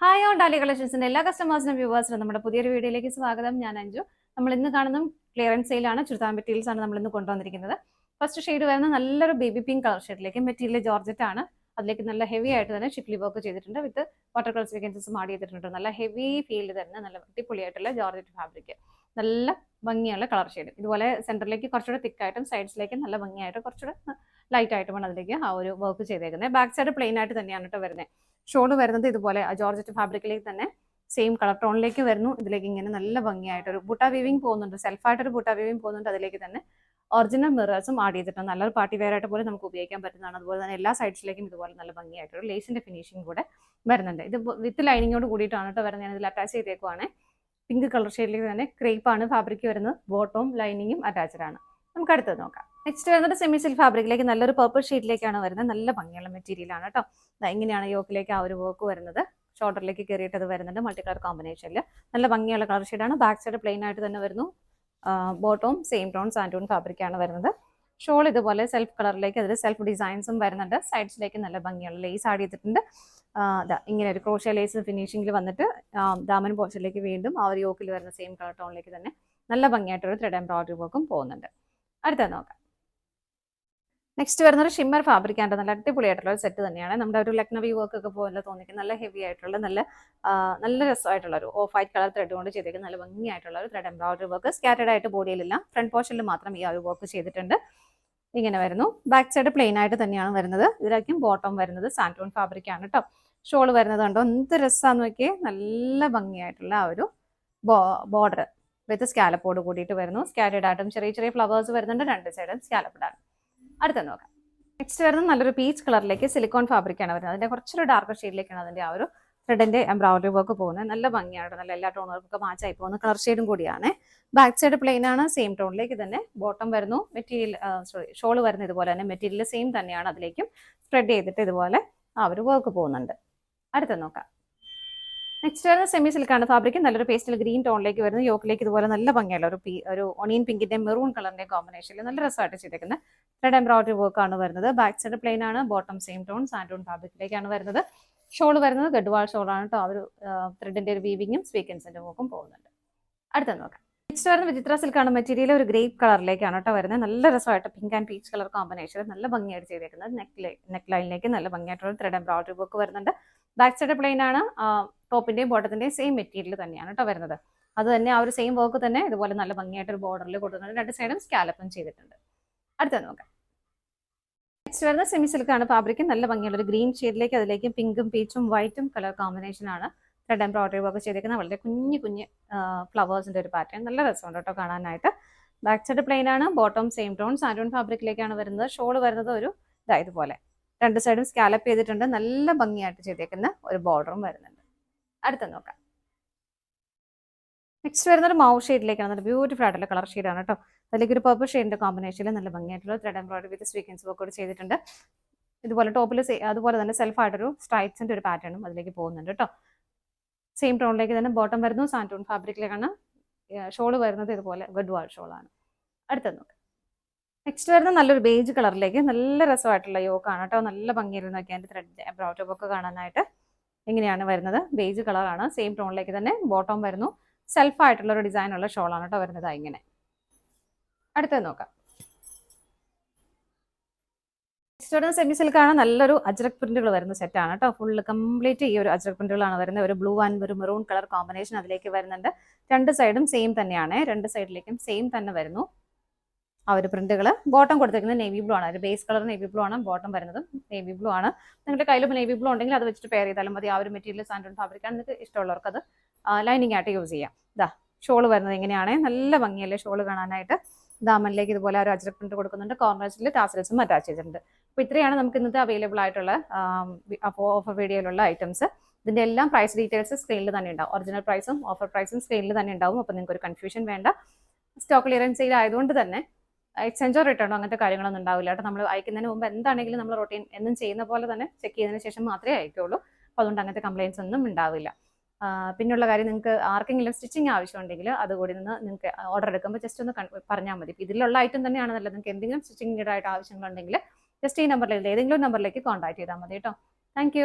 Hi on ഡാലി കളക്ഷൻസിന്റെ എല്ലാ കസ്റ്റമേഴ്സിനും വ്യൂവേഴ്സിനും നമ്മുടെ പുതിയൊരു വീഡിയോയിലേക്ക് സ്വാഗതം. ഞാൻ അഞ്ജു. നമ്മൾ ഇന്ന് കാണുന്ന ക്ലിയറൻസ് സെയിലാണ്. ചുരിദാർ മെറ്റീരിയൽസ് ആണ് നമ്മൾ ഇന്ന് കൊണ്ടുവന്നിരിക്കുന്നത്. ഫസ്റ്റ് ഷെയ്ഡ് വരുന്ന നല്ലൊരു ബേബി പിങ്ക് കളർ ഷെയ്ഡിലേക്ക് മെറ്റീരിയൽ ജോർജറ്റ് ആണ്. അതിലേക്ക് നല്ല ഹെവി ആയിട്ട് തന്നെ ഷിപ്ലി വർക്ക് ചെയ്തിട്ടുണ്ട്. With water colour sequences add ചെയ്തിട്ടുണ്ട്. നല്ല ഹെവി ഫീൽഡ് തന്നെ നല്ല അടിപൊളിയായിട്ടുള്ള ജോർജറ്റ് ഫാബ്രിക്, നല്ല ഭംഗിയുള്ള കളർ ഷെയ്ഡ്. ഇതുപോലെ സെന്ററിലേക്ക് കുറച്ചുകൂടെ തിക്കായിട്ടും സൈഡ്സിലേക്ക് നല്ല ഭംഗിയായിട്ട് കുറച്ചുകൂടെ ലൈറ്റ് ആയിട്ടുമാണ് അതിലേക്ക് ആ ഒരു വർക്ക് ചെയ്തേക്കുന്നത്. ബാക്ക് സൈഡ് പ്ലെയിൻ ആയിട്ട് തന്നെയാണ് കേട്ടോ വരുന്നത്. ഷോള് വരുന്നത് ഇതുപോലെ ജോർജറ്റ് ഫാബ്രിക്കിലേക്ക് തന്നെ സെയിം കളർ ടോണിലേക്ക് വരുന്നു. ഇതിലേക്ക് ഇങ്ങനെ നല്ല ഭംഗിയായിട്ട് ഒരു ബുട്ട വീവിങ് പോകുന്നുണ്ട്, സെൽഫായിട്ടൊരു ബുട്ട വീവിങ് പോകുന്നുണ്ട്. അതിലേക്ക് തന്നെ ഒറിജിനൽ മിറേഴ്സും ആഡ് ചെയ്തിട്ടുണ്ട്. നല്ലൊരു പാർട്ടി വെയർ ആയിട്ട് പോലും നമുക്ക് ഉപയോഗിക്കാൻ പറ്റുന്നതാണ്. അതുപോലെ തന്നെ എല്ലാ സൈഡ്സിലേക്കും ഇതുപോലെ നല്ല ഭംഗിയായിട്ടൊരു ലേസിന്റെ ഫിനിഷിംഗ് കൂടെ വരുന്നുണ്ട്. ഇത് വിത്ത് ലൈനിങ്ങോട് കൂടിയിട്ടാണ് കേട്ടോ വരുന്നത്. ഞാൻ ഇതിൽ അറ്റാച്ച് ചെയ്തേക്കുവാണ്. പിങ്ക് കളർ ഷെയ്ഡിലേക്ക് തന്നെ ക്രേപ്പ് ആണ് ഫാബ്രിക് വരുന്നത്. ബോട്ടവും ലൈനിങ്ങും അറ്റാച്ച്ഡ് ആണ്. നമുക്ക് അടുത്തത് നോക്കാം. നെക്സ്റ്റ് വരുന്നത് സെമി സിൽക്ക് ഫാബ്രിക്കിലേക്ക് നല്ലൊരു പർപ്പിൾ ഷെയ്ഡിലേക്കാണ് വരുന്നത്. നല്ല ഭംഗിയുള്ള മെറ്റീരിയൽ ആണ് കേട്ടോ. ഇങ്ങനെയാണ് യോക്കിലേക്ക് ആ ഒരു വർക്ക് വരുന്നത്. ഷോൾഡറിലേക്ക് കയറിയിട്ട് അത് വരുന്നുണ്ട് മൾട്ടി കളർ കോമ്പിനേഷനിൽ. നല്ല ഭംഗിയുള്ള കളർ ഷെയ്ഡാണ്. ബാക്ക് സൈഡ് പ്ലെയിൻ ആയിട്ട് തന്നെ വരുന്നു. ബോട്ടവും സെയിം ടോൺ സാൻഡൂൺ ഫാബ്രിക്കാണ് വരുന്നത്. ഷോൾ ഇതുപോലെ സെൽഫ് കളറിലേക്ക് അതിൽ സെൽഫ് ഡിസൈൻസും വരുന്നുണ്ട്. സൈഡ്സിലേക്ക് നല്ല ഭംഗിയുള്ള ലേസ് ആഡ് ചെയ്തിട്ടുണ്ട്. ഇങ്ങനെ ഒരു ക്രോഷ്യ ലേസ് ഫിനിഷിംഗിൽ വന്നിട്ട് ദാമൻ പോർഷനിലേക്ക് വീണ്ടും ആ ഒരു യോക്കിൽ വരുന്ന സെയിം കളർ ടോണിലേക്ക് തന്നെ നല്ല ഭംഗിയായിട്ടൊരു ത്രെഡ് എംബ്രോയിഡറി വർക്കും പോകുന്നുണ്ട്. അടുത്തത് നോക്കാം. നെക്സ്റ്റ് വരുന്നത് ഷിമ്മർ ഫാബ്രിക് ആണ്. നല്ല അടിപൊളിയായിട്ടുള്ള ഒരു സെറ്റ് തന്നെയാണ്. നമ്മുടെ ഒരു ലക്നവി വർക്ക് ഒക്കെ പോലെ തോന്നിക്കും. നല്ല ഹെവി ആയിട്ടുള്ള നല്ല രസമായിട്ടുള്ള ഒരു ഓഫ് വൈറ്റ് കളർ ത്രെഡ് കൊണ്ട് ചെയ്തേക്കും. നല്ല ഭംഗിയായിട്ടുള്ള ഒരു ത്രെഡ് എംബ്രോയിഡറി വർക്ക് സ്കാറ്റേഡ് ആയിട്ട് ബോഡിയിലില്ല, ഫ്രണ്ട് പോർഷനിൽ മാത്രം ഈ ഒരു വർക്ക് ചെയ്തിട്ടുണ്ട്. ഇങ്ങനെ വരുന്നു. ബാക്ക് സൈഡ് പ്ലെയിൻ ആയിട്ട് തന്നെയാണ് വരുന്നത്. ഇതിലേക്കും ബോട്ടം വരുന്നത് സാൻറ്റൂൺ ഫാബ്രിക് ആണ് കേട്ടോ. ഷോള് വരുന്നത് കണ്ടോ എന്ത് രസമാണെന്ന് നോക്കിയേ. നല്ല ഭംഗിയായിട്ടുള്ള ആ ഒരു ബോർഡർ വിത്ത് സ്കാലപ്പോട് കൂടിയിട്ട് വരുന്നു. സ്കാറ്റേഡ് ആയിട്ടും ചെറിയ ചെറിയ ഫ്ലവേഴ്സ് വരുന്നുണ്ട്. രണ്ട് സൈഡും സ്കാലപ്പഡ് ആണ്. അടുത്ത നോക്കാം. നെക്സ്റ്റ് വരുന്നത് നല്ലൊരു പീച്ച് കളറിലേക്ക് സിലിക്കോൺ ഫാബ്രിക് ആണ് വരുന്നത്. അതിന്റെ കുറച്ചൊരു ഡാർക്ക് ഷെയ്ഡിലേക്കാണ് അതിന്റെ ആ ഒരു ത്രെഡിന്റെ എംബ്രോയിഡറി വർക്ക് പോകുന്നത്. നല്ല ഭംഗിയാണ്. നല്ല എല്ലാ ടോണുകൾക്കൊക്കെ മാച്ചായി പോകുന്ന കളർ ഷെയ്ഡും കൂടിയാണ്. ബാക്ക് സൈഡ് പ്ലെയിൻ ആണ്. സെയിം ടോണിലേക്ക് തന്നെ ബോട്ടം വരുന്നു. മെറ്റീരിയൽ ഷോള് വരുന്നത് ഇതുപോലെ തന്നെ മെറ്റീരിയൽ സെയിം തന്നെയാണ്. അതിലേക്കും സ്പ്രെഡ് ചെയ്തിട്ട് ഇതുപോലെ ആ ഒരു വർക്ക് പോകുന്നുണ്ട്. അടുത്ത നോക്കാം. നെക്സ്റ്റ് വരുന്നത് സെമി സിൽക്കാണ് ഫാബ്രിക്. നല്ലൊരു പേസ്റ്റൽ ഗ്രീൻ ടോണിലേക്ക് വരുന്നു. യോക്കിലേക്ക് ഇതുപോലെ നല്ല ഭംഗിയുള്ള ഒരു ഒണിയൻ പിങ്കിന്റെ മെറൂൺ കളറിന്റെ കോമ്പിനേഷനിൽ നല്ല രസമായിട്ട് ചെയ്തേക്കുന്നത് ത്രെഡ് എംബ്രോയിഡറി വർക്ക് ആണ് വരുന്നത്. ബാക്ക് സൈഡ് പ്ലെയിൻ ആണ്. ബോട്ടം സെയിം ടോൺ സാൻഡൂൺ ഫാബ്രിക്കിലേക്കാണ് വരുന്നത്. ഷോൾ വരുന്നത് ഗഡ്വാൾ ഷോളാണ് കേട്ടോ. ആ ഒരു ത്രെഡിന്റെ ഒരു വീവിങ്ങും സ്വീക്വൻസിന്റെ വർക്കും പോകുന്നുണ്ട്. അടുത്ത നോക്കാം. നെക്സ്റ്റ് വരുന്നത് വിചിത്ര സിൽക്കാണ് മെറ്റീരിയൽ. ഒരു ഗ്രേപ്പ് കളറിലേക്കാണ് കേട്ടോ വരുന്നത്. നല്ല രസമായിട്ട് pink and peach colour combination നല്ല ഭംഗിയായിട്ട് ചെയ്തേക്കുന്നത്. നെക്ക് ലൈനിലേക്ക് നല്ല ഭംഗിയായിട്ടുള്ള ത്രെഡ് എംബ്രോയിഡറി വർക്ക് വരുന്നുണ്ട്. ബാക്ക് സൈഡ് പ്ലെയിൻ ആണ്. ടോപ്പിന്റെയും ബോട്ടത്തിന്റെയും സെയിം മെറ്റീരിയൽ തന്നെയാണ് കേട്ടോ വരുന്നത്. അത് തന്നെ ആ ഒരു സെയിം വർക്ക് തന്നെ ഇതുപോലെ നല്ല ഭംഗിയായിട്ട് ഒരു ബോർഡറിൽ കൊടുക്കുന്നുണ്ട്. രണ്ട് സൈഡും സ്കാലപ്പും ചെയ്തിട്ടുണ്ട്. അടുത്തത് നോക്കാം. നെക്സ്റ്റ് വരുന്നത് സെമി സിൽക്കാണ് ഫാബ്രിക്. നല്ല ഭംഗിയുള്ള ഒരു ഗ്രീൻ ഷെയ്ഡിലേക്ക് അതിലേക്ക് പിങ്കും പീച്ചും വൈറ്റും കളർ കോമ്പിനേഷൻ ആണ് ത്രെഡ് എംബ്രോയിഡറി വർക്ക് ചെയ്തേക്കുന്നത്. വളരെ കുഞ്ഞു ഫ്ലവേഴ്സിന്റെ ഒരു പാറ്റേൺ. നല്ല രസമുണ്ട് കേട്ടോ കാണാനായിട്ട്. ബാക്ക് സൈഡ് പ്ലെയിൻ ആണ്. ബോട്ടം സെയിം ടോൺ സാൻഡൂൺ ഫാബ്രിക്കിലേക്കാണ് വരുന്നത്. ഷോള് വരുന്നത് ഒരു ഇതുപോലെ രണ്ട് സൈഡും സ്കാലപ്പ് ചെയ്തിട്ടുണ്ട്. നല്ല ഭംഗിയായിട്ട് ചെയ്തേക്കുന്ന ഒരു ബോർഡറും വരുന്നുണ്ട്. അടുത്ത നോക്കാം. നെക്സ്റ്റ് വരുന്നത് മൗ ഷെയ്ഡിലേക്കാണ്. നല്ല ബ്യൂട്ടിഫുൾ ആയിട്ടുള്ള കളർ ഷെയ്ഡാണ് കേട്ടോ. അതിലേക്ക് ഒരു പർപ്പിൾ ഷെയ്ഡിന്റെ കോമ്പിനേഷനിൽ നല്ല ഭംഗിയായിട്ടുള്ള thread embroidery with sequence work കൂടി ചെയ്തിട്ടുണ്ട്. ഇതുപോലെ ടോപ്പിൽ അതുപോലെ തന്നെ സെൽഫായിട്ടൊരു സ്ട്രൈപ്സിന്റെ ഒരു പാറ്റേണും അതിലേക്ക് പോകുന്നുണ്ട് കേട്ടോ. സെയിം ടോണിലേക്ക് തന്നെ ബോട്ടം വരുന്നു. സാൻറ്റൂൺ ഫാബ്രിക്കിലേക്കാണ്. ഷോള് വരുന്നത് ഇതുപോലെ ഗഡ്വാൾ ഷോളാണ്. അടുത്തത് നോക്കാം. നെക്സ്റ്റ് വരുന്നത് നല്ലൊരു ബേജ് കളറിലേക്ക് നല്ല രസമായിട്ടുള്ള യോക്കാണ് കേട്ടോ. നല്ല ഭംഗിയായിരുന്നു നോക്കി അതിന്റെ ത്രെഡ് എംബ്രോയിഡറി വർക്ക് കാണാനായിട്ട്. ഇങ്ങനെയാണ് വരുന്നത്. ബേജ് കളറാണ്. സെയിം ടോണിലേക്ക് തന്നെ ബോട്ടം വരുന്നു. സെൽഫായിട്ടുള്ള ഒരു ഡിസൈനുള്ള ഷോളാണ് കേട്ടോ വരുന്നത്. ഇങ്ങനെ അടുത്തത് നോക്കാം. നെക്സ്റ്റ് വരുന്നത് സെമി സിൽക്കാണ്. നല്ലൊരു അജ്രക് പ്രിന്റുകൾ വരുന്ന സെറ്റാണ് കേട്ടോ. ഫുള്ള് കംപ്ലീറ്റ് ഈ ഒരു അജ്രക് പ്രിന്റുകളാണ് വരുന്നത്. ഒരു ബ്ലൂ ആൻഡ് ഒരു മെറൂൺ കളർ കോമ്പിനേഷൻ അതിലേക്ക് വരുന്നുണ്ട്. രണ്ട് സൈഡും സെയിം തന്നെയാണ്. രണ്ട് സൈഡിലേക്കും സെയിം തന്നെ വരുന്നു ആ ഒരു പ്രിന്റുകൾ. ബോട്ടം കൊടുത്തിരിക്കുന്നത് നേവി ബ്ലൂ ആണ്. ഒരു ബേസ് കളർ നേവി ബ്ലൂ ആണ്. ബോട്ടം വരുന്നത് നേവി ബ്ലൂ ആണ്. നിങ്ങളുടെ കയ്യിൽ നേവി ബ്ലൂ ഉണ്ടെങ്കിൽ അത് വെച്ചിട്ട് പെയർ ചെയ്താലും മതി. ആ ഒരു മെറ്റീരിയൽ സാൻഡൂൺ ഫാബ്രിക്കാണ്. നിങ്ങൾക്ക് ഇഷ്ടമുള്ളവർക്ക് അത് ലൈനിങ് ആയിട്ട് യൂസ് ചെയ്യാം. ഷോള് വരുന്നത് എങ്ങനെയാണ്. നല്ല ഭംഗിയല്ലേ ഷോള് കാണാനായിട്ട്. ദാമനിലേക്ക് ഇതുപോലെ ഒരു അജ്രക് പ്രിന്റ് കൊടുക്കുന്നുണ്ട്. കോർണേഴ്സിൽ ടാസൽസും അറ്റാച്ച് ചെയ്തിട്ടുണ്ട്. അപ്പോൾ ഇത്രയാണ് നമുക്ക് ഇന്നത്തെ അവൈലബിൾ ആയിട്ടുള്ള ഓഫർ വീഡിയോയിലുള്ള ഐറ്റംസ്. ഇതിന്റെ എല്ലാം പ്രൈസ് ഡീറ്റെയിൽസ് സ്ക്രീനിൽ തന്നെ ഉണ്ടാവും. ഒറിജിനൽ പ്രൈസും ഓഫർ പ്രൈസും സ്ക്രീനിൽ തന്നെ ഉണ്ടാവും. അപ്പോൾ നിങ്ങൾക്ക് ഒരു കൺഫ്യൂഷൻ വേണ്ട. സ്റ്റോക്ക് ക്ലിയറൻസ് സെയിൽ ആയതുകൊണ്ട് തന്നെ എക്സ്ചേഞ്ചോ റിട്ടേണോ അങ്ങനത്തെ കാര്യങ്ങളൊന്നും ഉണ്ടാവില്ല കേട്ടോ. നമ്മൾ അയക്കുന്നതിന് മുമ്പ് എന്താണെങ്കിലും നമ്മൾ റൊട്ടീൻ എന്നും ചെയ്യുന്ന പോലെ തന്നെ ചെക്ക് ചെയ്തതിന് ശേഷം മാത്രമേ അയക്കുള്ളൂ. അപ്പോൾ അതുകൊണ്ട് അങ്ങനത്തെ കംപ്ലയിൻസ് ഒന്നും ഉണ്ടാവില്ല. പിന്നുള്ള കാര്യം, നിങ്ങൾക്ക് ആർക്കെങ്കിലും സ്റ്റിച്ചിങ് ആവശ്യമുണ്ടെങ്കിൽ അതുകൂടി നിന്ന് നിങ്ങൾക്ക് ഓർഡർ എടുക്കുമ്പോൾ ജസ്റ്റ് ഒന്ന് പറഞ്ഞാൽ മതി. ഇതിലുള്ള ഐറ്റം തന്നെയാണ് നല്ലത്. നിങ്ങൾക്ക് എന്തെങ്കിലും സ്റ്റിച്ചിങ് ആയിട്ട് ആവശ്യങ്ങളുണ്ടെങ്കിൽ ജസ്റ്റ് ഈ നമ്പറിൽ ഏതെങ്കിലും നമ്പറിലേക്ക് കോൺടാക്ട് ചെയ്താൽ മതി കേട്ടോ. താങ്ക്